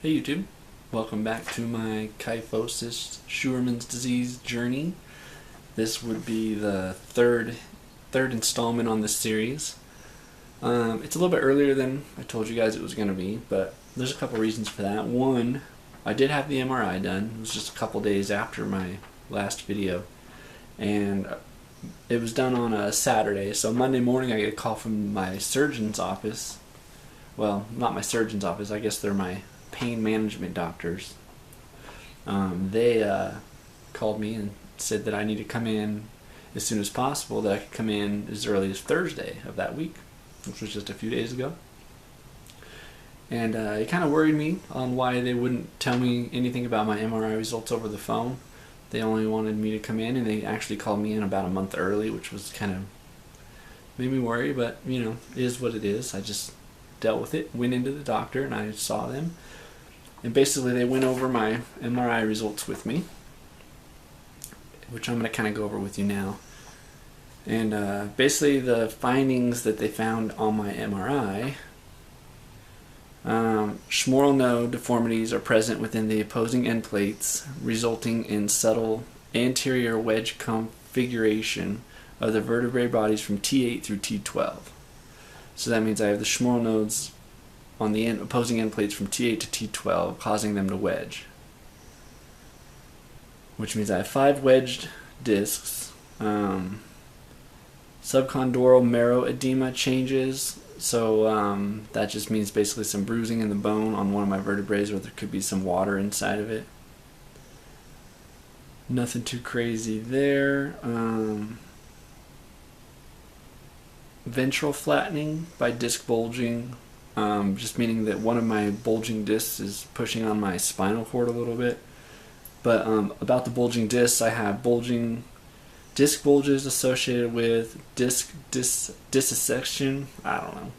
Hey YouTube, welcome back to my kyphosis Schueurmann's disease journey. This would be the third installment on this series. It's a little bit earlier than I told you guys it was going to be, but there's a couple reasons for that. One, I did have the MRI done. It was just a couple days after my last video, and it was done on a Saturday. So Monday morning I get a call from my surgeon's office. Well, not my surgeon's office, I guess they're my pain management doctors. They called me and said that I need to come in as soon as possible, that I could come in as early as Thursday of that week, which was just a few days ago. And it kind of worried me on why they wouldn't tell me anything about my MRI results over the phone. They only wanted me to come in, and they actually called me in about a month early, which was kind of made me worry, but you know, it is what it is. I just dealt with it, went into the doctor, and I saw them. And basically they went over my MRI results with me, which I'm going to kind of go over with you now. And basically the findings that they found on my MRI, Schueurmann node deformities are present within the opposing end plates, resulting in subtle anterior wedge configuration of the vertebrae bodies from T8 through T12. So that means I have the Schueurmann nodes on the opposing end plates from T8 to T12, causing them to wedge. Which means I have 5 wedged discs. Subcondylar marrow edema changes, so that just means basically some bruising in the bone on one of my vertebrae, or there could be some water inside of it. Nothing too crazy there. Ventral flattening by disc bulging, just meaning that one of my bulging discs is pushing on my spinal cord a little bit. But about the bulging discs, I have bulging disc bulges associated with dissection, I don't know,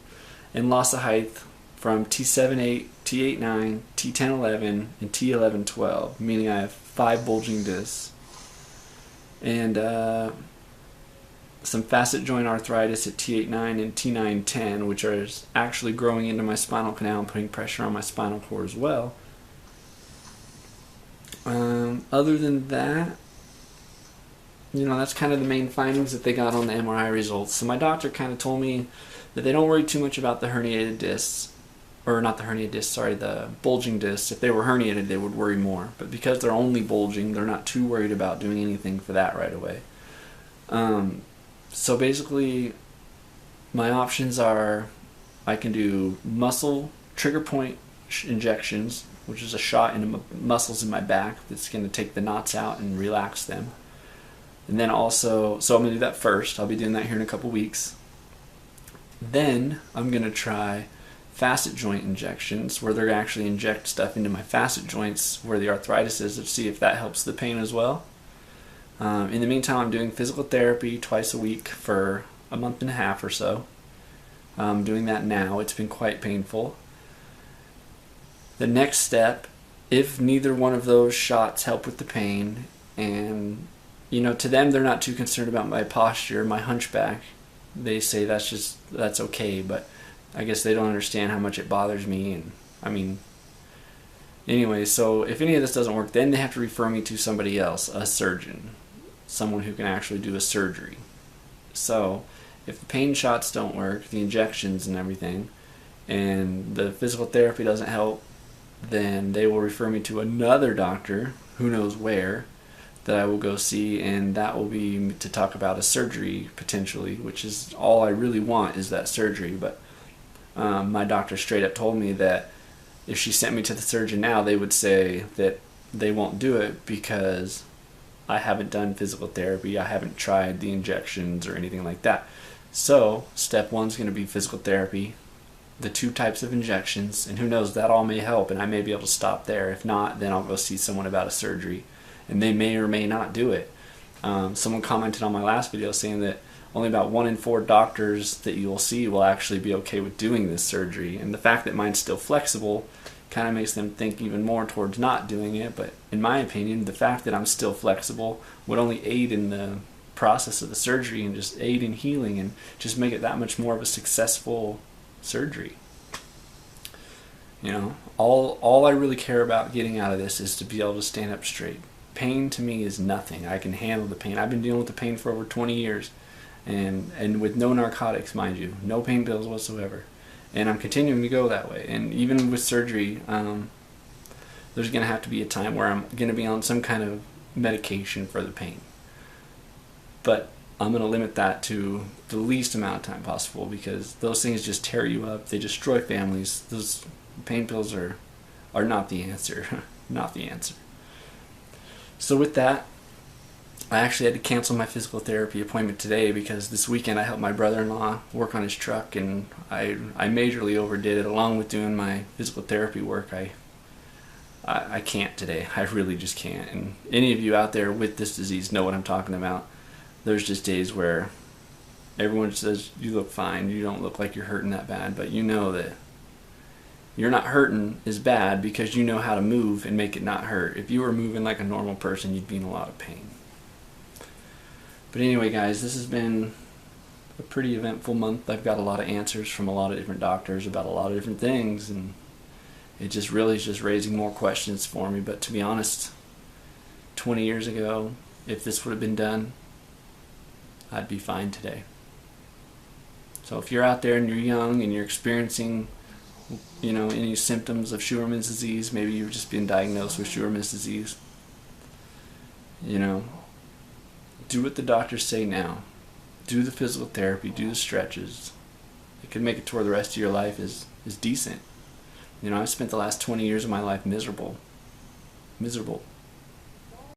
and loss of height from T7-8, T8-9, T10-11, and T11-12, meaning I have 5 bulging discs. And some facet joint arthritis at T8-9 and T9-10, which are actually growing into my spinal canal and putting pressure on my spinal cord as well. Other than that, you know, that's kind of the main findings that they got on the MRI results. So my doctor kind of told me that they don't worry too much about the herniated discs, or not the herniated discs, sorry, the bulging discs. If they were herniated, they would worry more. But because they're only bulging, they're not too worried about doing anything for that right away. So basically, my options are I can do muscle trigger point injections, which is a shot into muscles in my back that's going to take the knots out and relax them. And then also, so I'm going to do that first. I'll be doing that here in a couple weeks. Then I'm going to try facet joint injections, where they're going to actually inject stuff into my facet joints where the arthritis is, to see if that helps the pain as well. In the meantime, I'm doing physical therapy twice a week for a month and a half or so. I'm doing that now. It's been quite painful. The next step, if neither one of those shots help with the pain, and you know, to them they're not too concerned about my posture, my hunchback. They say that's okay, but I guess they don't understand how much it bothers me. And I mean, anyway, so if any of this doesn't work, then they have to refer me to somebody else, a surgeon, someone who can actually do a surgery. So if the pain shots don't work, the injections and everything, and the physical therapy doesn't help, then they will refer me to another doctor, who knows where, that I will go see, and that will be to talk about a surgery potentially, which is all I really want, is that surgery. But my doctor straight up told me that if she sent me to the surgeon now, they would say that they won't do it because I haven't done physical therapy, I haven't tried the injections or anything like that. So step 1 is going to be physical therapy, the 2 types of injections, and who knows, that all may help, and I may be able to stop there. If not, then I'll go see someone about a surgery, and they may or may not do it. Someone commented on my last video saying that only about 1 in 4 doctors that you'll see will actually be okay with doing this surgery, and the fact that mine's still flexible kind of makes them think even more towards not doing it. But in my opinion, the fact that I'm still flexible would only aid in the process of the surgery and just aid in healing and just make it that much more of a successful surgery. You know, all I really care about getting out of this is to be able to stand up straight. Pain to me is nothing. I can handle the pain. I've been dealing with the pain for over 20 years, and with no narcotics, mind you, no pain pills whatsoever. And I'm continuing to go that way. And even with surgery, there's going to have to be a time where I'm going to be on some kind of medication for the pain. But I'm going to limit that to the least amount of time possible, because those things just tear you up. They destroy families. Those pain pills are not the answer. Not the answer. So with that, I actually had to cancel my physical therapy appointment today because this weekend I helped my brother-in-law work on his truck, and I majorly overdid it. Along with doing my physical therapy work, I can't today. I really just can't. And any of you out there with this disease know what I'm talking about. There's just days where everyone says you look fine, you don't look like you're hurting that bad, but you know that you're not hurting is bad because you know how to move and make it not hurt. If you were moving like a normal person, you'd be in a lot of pain. But anyway, guys, this has been a pretty eventful month. I've got a lot of answers from a lot of different doctors about a lot of different things, and it just really is just raising more questions for me. But to be honest, 20 years ago, if this would have been done, I'd be fine today. So if you're out there and you're young and you're experiencing, any symptoms of Schueurmann's disease, maybe you've just been diagnosed with Schueurmann's disease, do what the doctors say now. Do the physical therapy, do the stretches. It could make it to where the rest of your life is decent. I've spent the last 20 years of my life miserable.